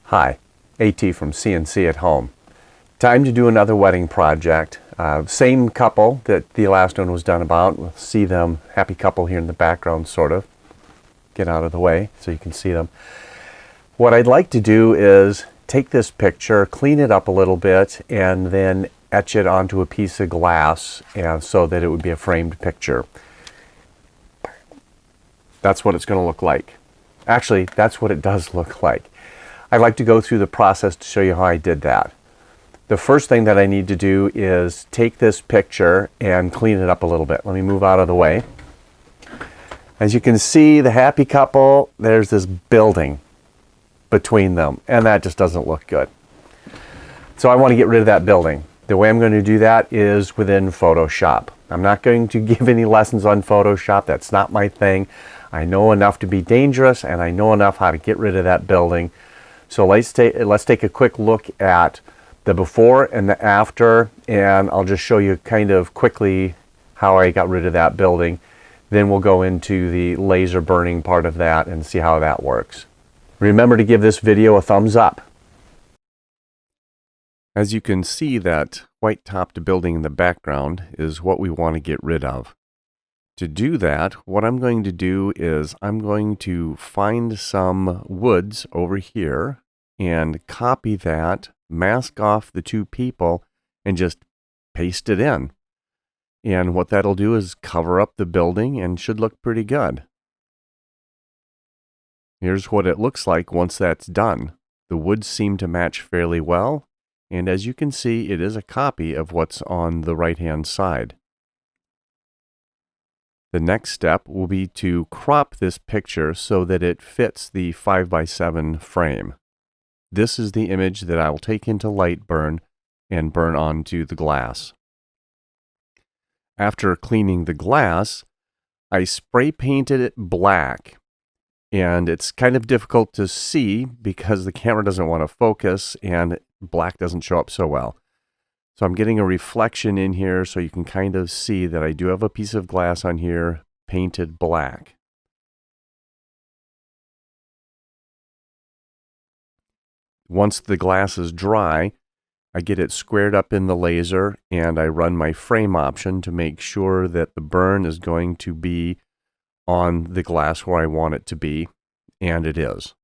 Hi, AT from CNC at Home. Time to do another wedding project. Same couple that the last one was done about. We'll see them, happy couple here in the background sort of. Get out of the way so you can see them. What I'd like to do is take this picture, clean it up a little bit, and then etch it onto a piece of glass and so that it would be a framed picture. That's what it's going to look like. Actually, that's what it does look like. I'd like to go through the process to show you how I did that. The first thing that I need to do is take this picture and clean it up a little bit. Let me move out of the way. As you can see, the happy couple, there's this building between them, and that just doesn't look good. So I want to get rid of that building. The way I'm going to do that is within Photoshop. I'm not going to give any lessons on Photoshop. That's not my thing. I know enough to be dangerous, and I know enough how to get rid of that building. So let's take a quick look at the before and the after, and I'll just show you kind of quickly how I got rid of that building. Then we'll go into the laser burning part of that and see how that works. Remember to give this video a thumbs up. As you can see, that white-topped building in the background is what we want to get rid of. To do that, what I'm going to do is I'm going to find some woods over here and copy that, mask off the two people, and just paste it in. And what that'll do is cover up the building and should look pretty good. Here's what it looks like once that's done. The woods seem to match fairly well, and as you can see, it is a copy of what's on the right-hand side. The next step will be to crop this picture so that it fits the 5x7 frame. This is the image that I will take into Lightburn and burn onto the glass. After cleaning the glass, I spray painted it black. And it's kind of difficult to see because the camera doesn't want to focus and black doesn't show up so well. So I'm getting a reflection in here so you can kind of see that I do have a piece of glass on here painted black. Once the glass is dry, I get it squared up in the laser and I run my frame option to make sure that the burn is going to be on the glass where I want it to be, and it is.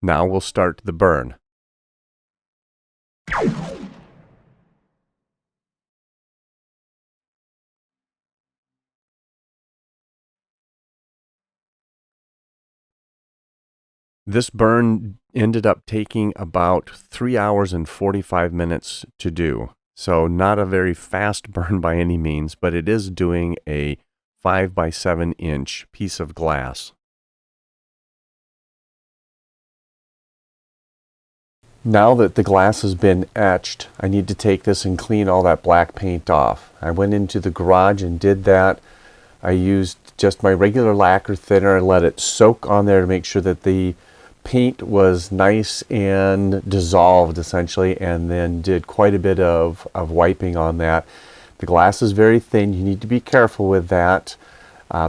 Now we'll start the burn. This burn ended up taking about 3 hours and 45 minutes to do. So not a very fast burn by any means, but it is doing a 5x7 inch piece of glass. Now that the glass has been etched, I need to take this and clean all that black paint off. I went into the garage and did that. I used just my regular lacquer thinner and let it soak on there to make sure that the paint was nice and dissolved essentially, and then did quite a bit of wiping on that. The glass is very thin. You need to be careful with that.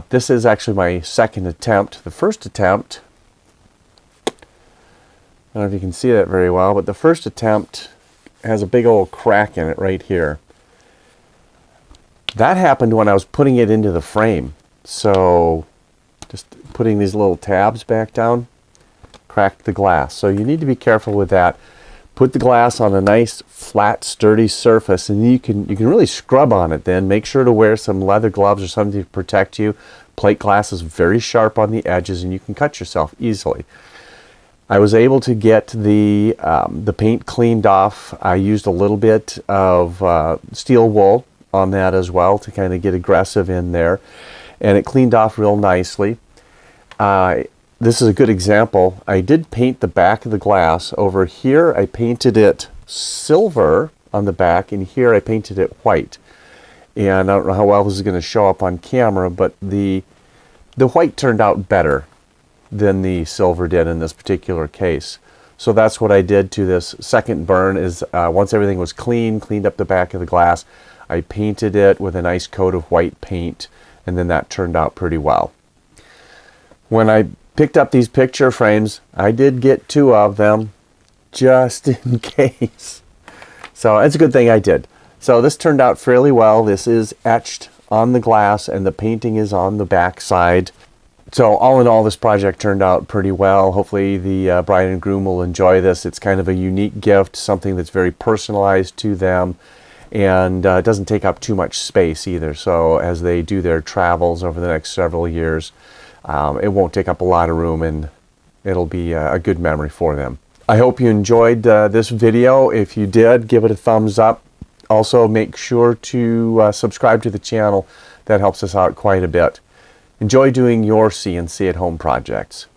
This is actually my second attempt. The first attempt, I don't know if you can see that very well, but the first attempt has a big old crack in it right here. That happened when I was putting it into the frame. So just putting these little tabs back down, cracked the glass. So you need to be careful with that. Put the glass on a nice flat sturdy surface, and you can really scrub on it then. Make sure to wear some leather gloves or something to protect you. Plate glass is very sharp on the edges and you can cut yourself easily. I was able to get the paint cleaned off. I used a little bit of steel wool on that as well to kind of get aggressive in there, and it cleaned off real nicely. This is a good example. I did paint the back of the glass. Over here I painted it silver on the back, and here I painted it white. And I don't know how well this is going to show up on camera, but the white turned out better than the silver did in this particular case. So that's what I did to this second burn is once everything was cleaned up the back of the glass, I painted it with a nice coat of white paint, and then that turned out pretty well. When I picked up these picture frames. I did get 2 of them just in case. So it's a good thing I did. So this turned out fairly well. This is etched on the glass and the painting is on the back side. So all in all, this project turned out pretty well. Hopefully the bride and groom will enjoy this. It's kind of a unique gift, something that's very personalized to them, and it doesn't take up too much space either. So as they do their travels over the next several years, it won't take up a lot of room, and it'll be a good memory for them. I hope you enjoyed this video. If you did, give it a thumbs up. Also, make sure to subscribe to the channel. That helps us out quite a bit. Enjoy doing your CNC at home projects.